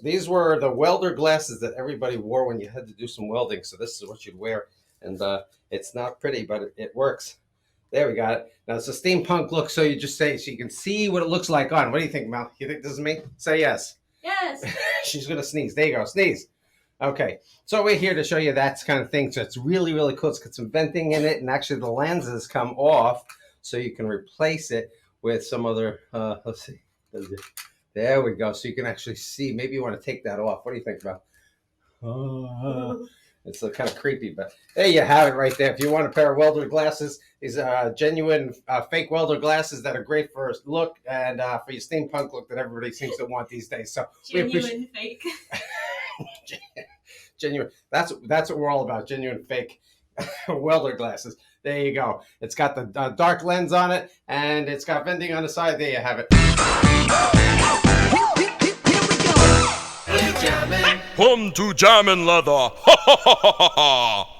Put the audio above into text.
These were the welder glasses that everybody wore when you had to do some welding. So this is what you'd wear. And it's not pretty, but it works. There we got it. Now it's a steampunk look, so you just say, so you can see what it looks like on. What do you think, Mel? You think this is me? Say yes. Yes. She's going to sneeze. There you go. Sneeze. Okay. So we're here to show you that kind of thing. So it's really, really cool. It's got some venting in it, and actually the lenses come off, so you can replace it with some other, let's see. There we go. So you can actually see. Maybe you want to take that off. What do you think, Mel? It's kind of creepy, but there you have it right there. If you want a pair of welder glasses, these are genuine fake welder glasses that are great for a look and for your steampunk look that everybody seems to want these days. So genuine fake. Genuine. That's what we're all about. Genuine fake welder glasses. There you go. It's got the dark lens on it, and it's got venting on the side. There you have it. Come to Jammin' Leather. Ha ha ha ha ha.